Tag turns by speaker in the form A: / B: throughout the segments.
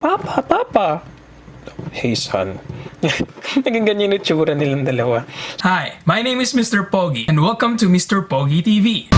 A: Papa, Papa! Hey, son. Naging ganyan yung tsura nilang dalawa.
B: Hi, my name is Mr. Pogi and welcome to Mr. Pogi TV.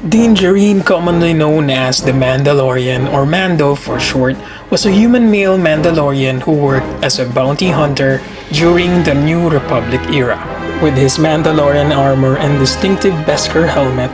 A: Dingerine, commonly known as the Mandalorian or Mando for short, was a human male Mandalorian who worked as a bounty hunter during the New Republic era. With his Mandalorian armor and distinctive Beskar helmet,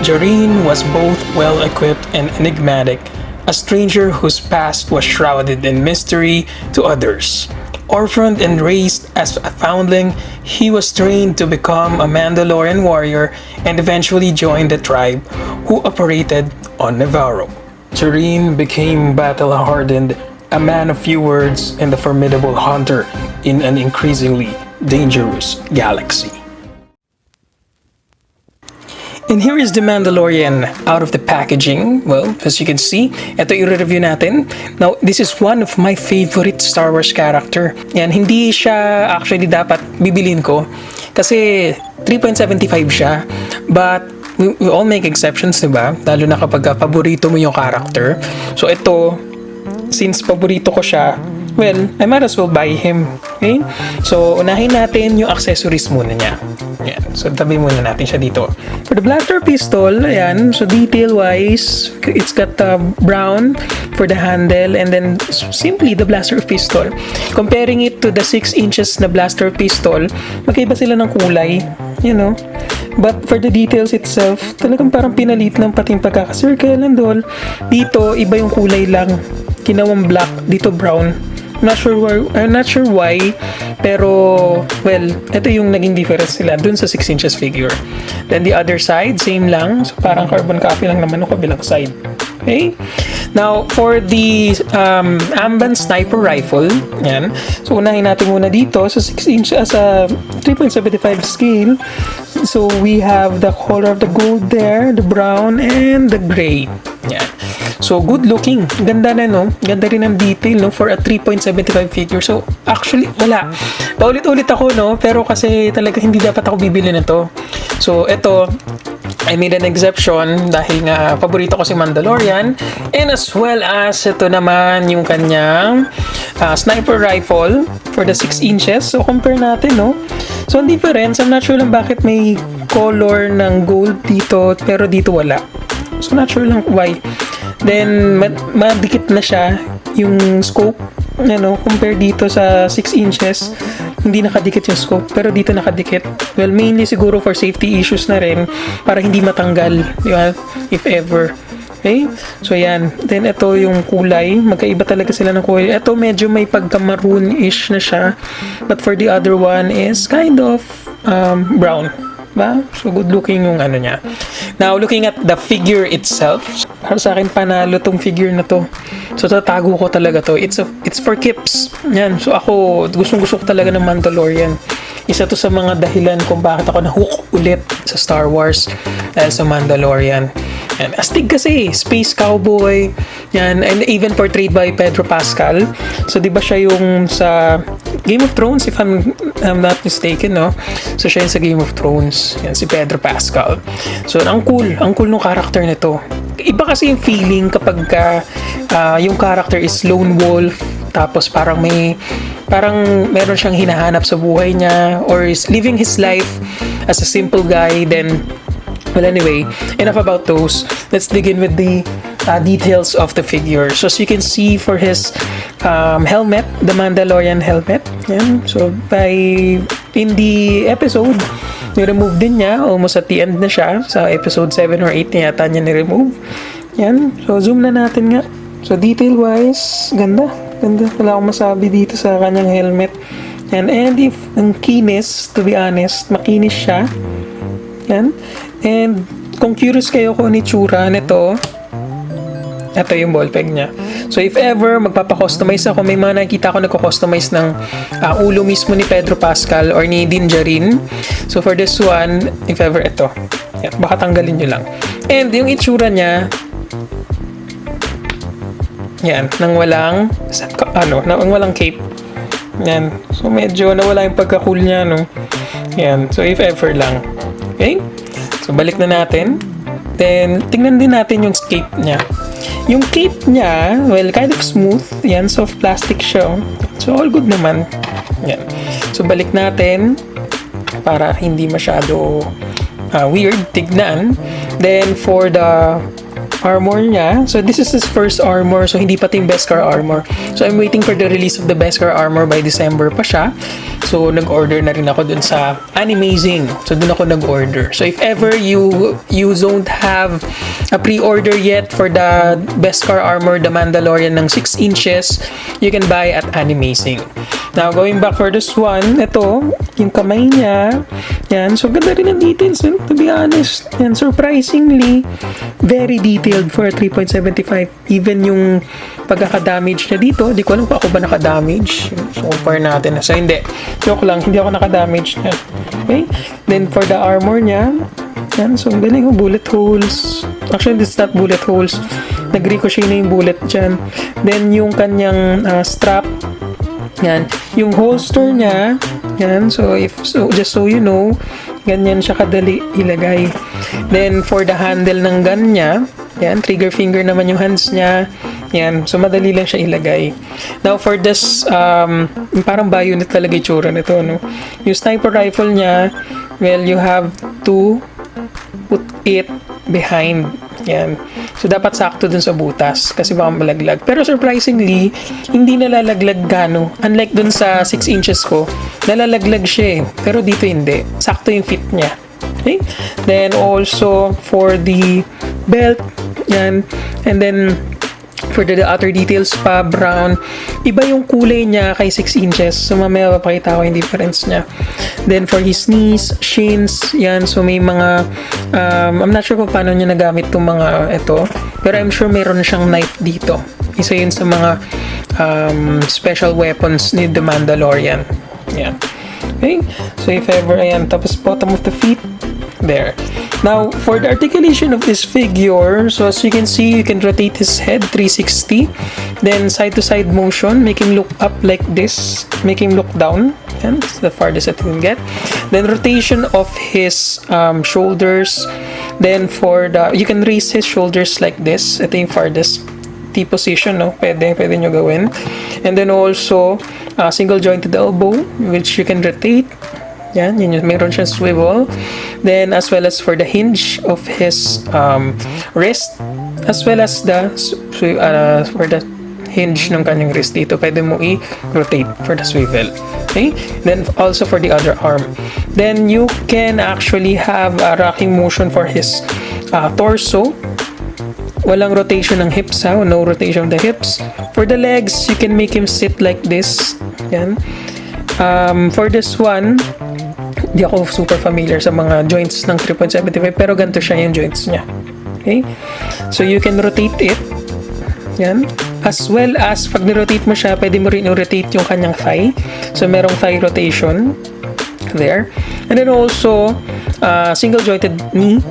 A: Jareen was both well-equipped and enigmatic, a stranger whose past was shrouded in mystery to others. Orphaned and raised as a foundling, he was trained to become a Mandalorian warrior and eventually joined the tribe who operated on Navarro. Jareen became battle-hardened, a man of few words, and a formidable hunter in an increasingly dangerous galaxy. And here is the Mandalorian out of the packaging. Well, as you can see, ito i-review natin. Now, this is one of my favorite Star Wars character. Yan, hindi siya actually dapat bibilin ko kasi 3.75 siya. But we all make exceptions, diba? Lalo na kapag paborito mo yung character. So ito, since paborito ko siya, well, I might as well buy him. Okay? So, unahin natin yung accessories muna niya. Ayan. So, tabi muna natin siya dito. For the blaster pistol, ayan. So, detail-wise, it's got brown for the handle and then simply the blaster pistol. Comparing it to the 6 inches na blaster pistol, magkaiba sila ng kulay. You know? But for the details itself, talagang parang pinalit lang pati yung pagkaka-circle and all. Dito, iba yung kulay lang. Kinawang black, dito brown. I'm not sure why, pero well, ito yung naging difference nila dun sa 6 inches figure. Then the other side, same lang. So parang carbon copy lang naman yung kabilang side. Okay? Now, for the Amban sniper rifle, yan. So unahin natin muna dito sa 6 inch as a 3.75 scale. So we have the color of the gold there, the brown, and the gray. Yan. So, good looking. Ganda na, no? Ganda rin ang detail, no? For a 3.75 figure. So, actually, wala. Paulit-ulit ako, no? Pero kasi talaga hindi dapat ako bibili na to. So, ito, I made an exception dahil nga paborito ko si Mandalorian. And as well as, ito naman yung kanyang sniper rifle for the 6 inches. So, compare natin, no? So, ang difference, I'm not sure lang bakit may color ng gold dito, pero dito wala. So, not sure lang why. Then, madikit na siya yung scope, ano, compare dito sa 6 inches. Hindi nakadikit yung scope, pero dito nakadikit. Well, mainly siguro for safety issues na rin, para hindi matanggal, di ba? If ever. Okay? So, yan. Then, ito yung kulay. Magkaiba talaga sila ng kulay. Ito, medyo may pagka-maroon-ish na siya. But for the other one is kind of brown. Ba? So, good looking yung ano niya. Now, looking at the figure itself, para sa akin, panalo tong figure na to. So, tatago ko talaga to. It's for keeps. Yan. So, ako, gustong-gusto ko talaga ng Mandalorian. Isa to sa mga dahilan kung bakit ako na-hook ulit sa Star Wars dahil sa Mandalorian. Yan. Astig kasi, space cowboy. Yan. And even portrayed by Pedro Pascal. So, di ba siya yung sa Game of Thrones, if I'm not mistaken, no? So, siya yung sa Game of Thrones. Yan, si Pedro Pascal. So, ang cool nung character nito. Iba kasi yung feeling kapag yung character is lone wolf, tapos parang meron siyang hinahanap sa buhay niya, or is living his life as a simple guy. Then, well, anyway, enough about those. Let's dig in with the details of the figure. So, as you can see for his helmet, the Mandalorian helmet. Yan. So, in the episode, ni-remove din niya. Almost at the end na siya. Sa episode 7 or 8 na yata niya ni-remove. Yan. So, zoom na natin nga. So, detail-wise, ganda. Ganda. Wala akong masabi dito sa kanyang helmet. Yan. And if ang kinis, to be honest, makinis siya. Yan. And kung curious kayo kung ano itsura nito, ito yung ball peg niya. So if ever magpapa-customize ako, may mga nakikita ako nagko-customize ng ulo mismo ni Pedro Pascal or ni Dinjarin. So for this one, if ever ito. Yan, baka tanggalin nyo lang. And yung itsura niya, yan, nang walang cape. Yan. So medyo nawala yung pagka-cool niya, no. Yan. So if ever lang. Okay? So balik na natin. Then tingnan din natin yung cape niya. Yung cape niya, well, kind of smooth. Yan, soft plastic siya. So, all good naman. Yan. So, balik natin para hindi masyado weird tignan. Then, for the armor niya, so this is his first armor. So, hindi pa yung Beskar armor. So, I'm waiting for the release of the Beskar armor by December pa siya. So, nag-order na rin ako dun sa Animazing. So, dun ako nag-order. So, if ever you don't have a pre-order yet for the Beskar armor, the Mandalorian ng 6 inches, you can buy at Animazing. Now, going back for this one, ito, yung kamay niya. Yan. So, ganda rin ang details. To be honest. Yan. Surprisingly, very detailed for 3.75. Even yung pagkaka-damage niya dito, di ko alam kung ako ba naka-damage. So, compare natin. So, hindi. Joke lang, hindi ako naka-damage niya. Okay? Then, for the armor niya, yan. So, ang galing yung bullet holes. Actually, this is not bullet holes. Nag-ricochet na yung bullet dyan. Then, yung kanyang strap, yan. Yung holster niya, yan. So, just so you know, ganyan siya kadali ilagay. Then, for the handle ng gun niya, yan, trigger finger naman yung hands niya. Yan, so madali lang siya ilagay. Now, for this, parang bayonet talaga yung tsura nito, no? Yung sniper rifle niya, well, you have to put it behind. Yan. So, dapat sakto dun sa butas kasi baka malaglag. Pero surprisingly, hindi nalalaglag gano. Unlike dun sa 6 inches ko, nalalaglag siya eh. Pero dito hindi. Sakto yung fit niya. Okay? Then, also, for the belt, yan. And then, for the other details pa, brown. Iba yung kulay niya kay 6 inches. So, mamaya papakita ko yung difference niya. Then, for his knees, shins, yan. So, may mga, I'm not sure kung paano niya nagamit itong mga ito. Pero I'm sure mayroon siyang knife dito. Isa yun sa mga special weapons ni The Mandalorian. Yan. Okay? So, if ever, ayan. Tapos, bottom of the feet, there. Now, for the articulation of this figure, so as you can see, you can rotate his head 360. Then, side-to-side motion, make him look up like this. Make him look down. And it's the farthest that you can get. Then, rotation of his shoulders. Then, for the, you can raise his shoulders like this. Ito yung farthest T position, no? Pwede nyo gawin. And then, also, single-jointed elbow, which you can rotate. Yan, meron siyang swivel. Then, as well as for the hinge of his wrist, as well as the for the hinge ng kanyang wrist dito, pwede mo i-rotate for the swivel. Okay? Then, also for the other arm. Then, you can actually have a rocking motion for his torso. Walang rotation ng hips, ha? No rotation of the hips. For the legs, you can make him sit like this. Yan. For this one, di ako super familiar sa mga joints ng 3.75 pero ganito siya yung joints niya. Okay? So, you can rotate it. Yan. As well as, pag ni-rotate mo siya, pwede mo rin i-rotate yung kanyang thigh. So, merong thigh rotation. There. And then also, single-jointed knee,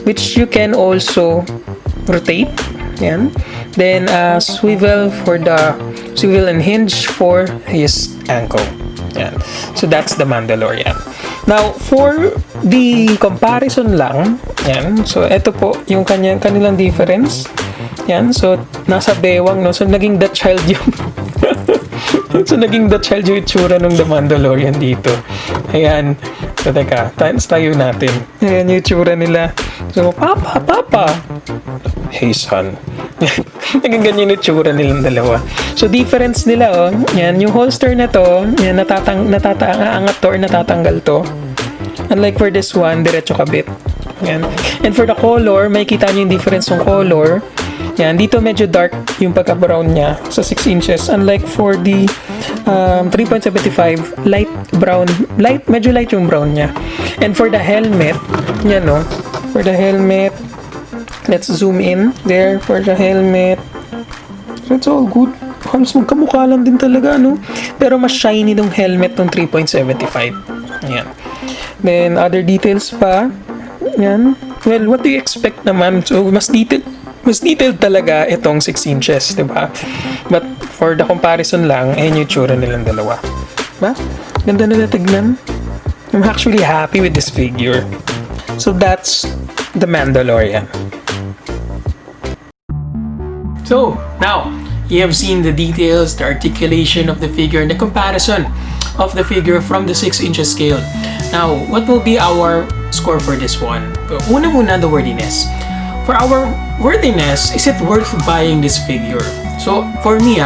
A: which you can also rotate. Yan. Then, swivel and hinge for his ankle. Yan. So, that's the Mandalorian. Now, for the comparison lang, yan. So, ito po yung kanilang difference. Yan. So, nasa bewang, no? So, naging the child yung so, naging the child yung itsura ng The Mandalorian dito. Ayan. So, teka. Tayo natin. Ayan yung itsura nila. So, Papa. Hey, son. Naging ganyan yung itsura nilang dalawa. So, difference nila, oh. Yan, yung holster na to, yan, natataangat to or natatanggal to. Unlike for this one, diretso kabit. Yan. And for the color, may kita nyo yung difference ng color. Yan, dito medyo dark yung pagka-brown niya sa 6 inches. Unlike for the 3.75, light brown, medyo light yung brown niya. And for the helmet, yan, no? For the helmet, Let's zoom in there for the helmet. So it's all good. Halos magkamukha lang din talaga, no? Pero mas shiny nung helmet ng 3.75. Ayan. Then, other details pa. Ayan. Well, what do you expect naman? So, mas detailed talaga itong 6 inches, diba? But, for the comparison lang, ayan yung tsura nilang dalawa. Diba? Ganda na tignan. I'm actually happy with this figure. So, that's the Mandalorian. So, now, you have seen the details, the articulation of the figure, and the comparison of the figure from the 6 inches scale. Now, what will be our score for this one? Una muna, the worthiness. For our worthiness, is it worth buying this figure? So, for me,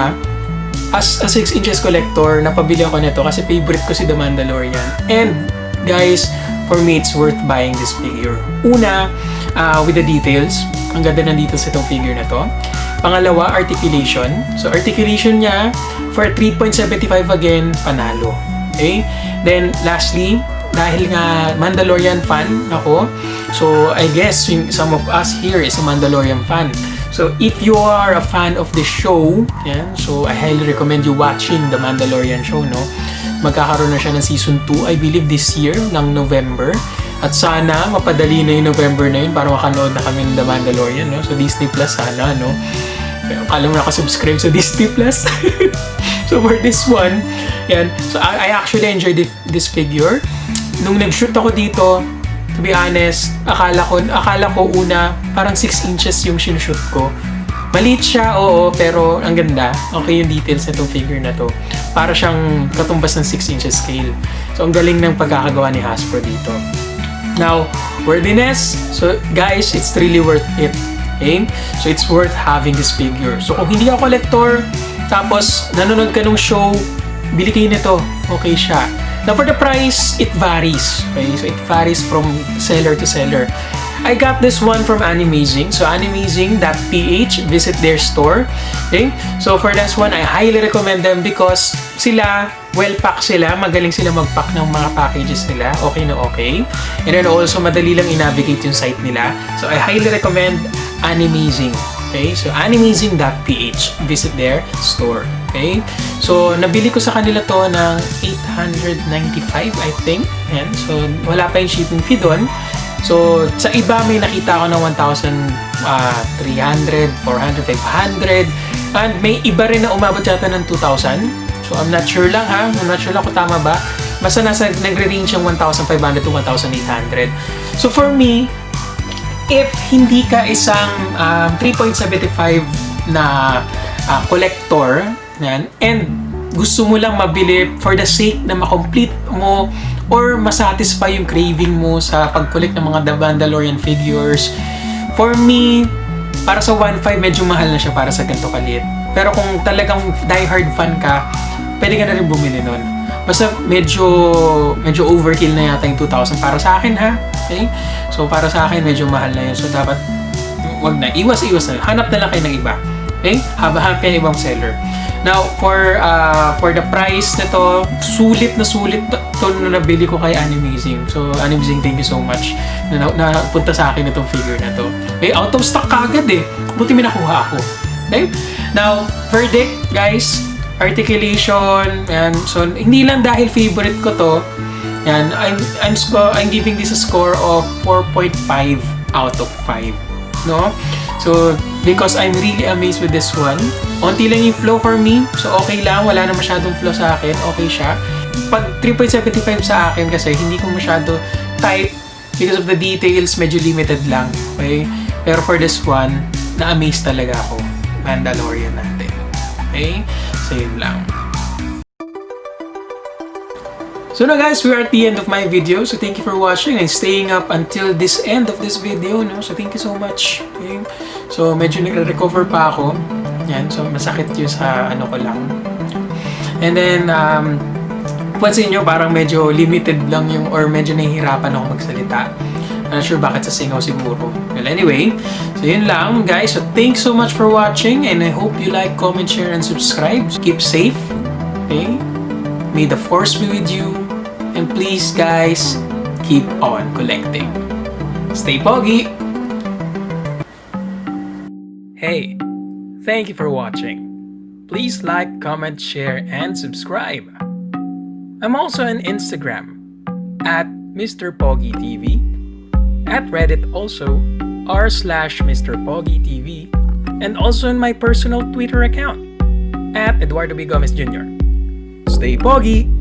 A: as a 6 inches collector, napabili ako nito kasi favorite ko si The Mandalorian. And, guys, for me, it's worth buying this figure. Una, with the details. Ang ganda nandito sa itong figure na to. Pangalawa, articulation. So, articulation niya, for 3.75 again, panalo. Okay? Then, lastly, dahil nga Mandalorian fan ako, so I guess some of us here is a Mandalorian fan. So, if you are a fan of the show, yan, so I highly recommend you watching the Mandalorian show, no? Magkakaroon na siya ng season 2, I believe this year, ng November. At sana, mapadali na yung November na yun para makanood na kami ng The Mandalorian, no? So, Disney Plus sana, no? Kala mo nakasubscribe sa Disney Plus. So, for this one, yan. So, I actually enjoyed this figure. Nung nag-shoot ako dito, to be honest, akala ko una, parang 6 inches yung sinushoot ko. Maliit siya, oo, pero ang ganda. Okay yung details na itong figure na to. Para siyang katumbas ng 6 inches scale. So, ang galing ng pagkakagawa ni Hasbro dito. Now, worthiness. So, guys, it's really worth it. Okay? So, it's worth having this figure. So, kung hindi ka collector, tapos nanonood ka ng show, bili kayo nito. Okay siya. Now, for the price, it varies. Okay? So, it varies from seller to seller. I got this one from Animazing. So, Animazing.ph. Visit their store. Okay? So, for this one, I highly recommend them because sila, well-pack sila. Magaling sila mag-pack ng mga packages nila. Okay na okay. And then also, madali lang i-navigate yung site nila. So, I highly recommend Animazing. Okay? So, Animazing.ph. Visit their store. Okay? So, nabili ko sa kanila to ng 895, I think. Ayan. So, wala pa yung shipping fee doon. So, sa iba may nakita ko ng 1,300, 400, 500. And may iba rin na umabot yata ng 2,000. So, I'm not sure lang ha. I'm not sure lang kung tama ba. Basta nagre-range yung 1,500 to 1,800. So, for me, if hindi ka isang 3.75 na collector, yan, and gusto mo lang mabili for the sake na makomplete mo or masatisfy yung craving mo sa pag-collect ng mga The Mandalorian figures, for me, para sa 1.5 medyo mahal na siya para sa ganito kaliit. Pero kung talagang die-hard fan ka, pwede ka na rin bumili nun. Basta medyo overkill na yata yung 2,000 para sa akin ha. Okay? So para sa akin medyo mahal na yun. So dapat wag na. Iwas na. Hanap na lang kayo ng iba. Okay? Hanap kayo ng ibang seller. Now, for the price nito, sulit na nabili ko kay Animazing. So, Animazing, thank you so much na punta sa akin itong figure na to. Okay, out of stock kagad eh. Buti may nakuha ako. Okay? Now, verdict, guys, articulation, yan. So, hindi lang dahil favorite ko to, yan, I'm giving this a score of 4.5 out of 5. No? So, because I'm really amazed with this one. Onti lang yung flow for me. So, okay lang. Wala na masyadong flow sa akin. Okay siya. Pag 3.75 sa akin kasi, hindi ko masyado type because of the details. Medyo limited lang. Okay? Pero for this one, na-amaze talaga ako. Mandalorian natin. Okay? So, yun lang. So now guys, we are at the end of my video. So thank you for watching and staying up until this end of this video. No? So thank you so much. Okay? So medyo nagre-recover pa ako. Yan. So masakit yun sa ano ko lang. And then, pansin nyo, parang medyo limited lang yung or medyo nahihirapan ako magsalita. I'm not sure bakit sa singaw siguro. Well anyway, so yun lang guys. So thanks so much for watching and I hope you like, comment, share, and subscribe. Keep safe. Okay? May the force be with you. And please, guys, keep on collecting. Stay Pogi! Hey, thank you for watching. Please like, comment, share, and subscribe. I'm also on Instagram at Mr. Pogi TV, at Reddit also r/Mr. Pogi TV, and also on my personal Twitter account at Eduardo B. Gomez Jr. Stay Pogi!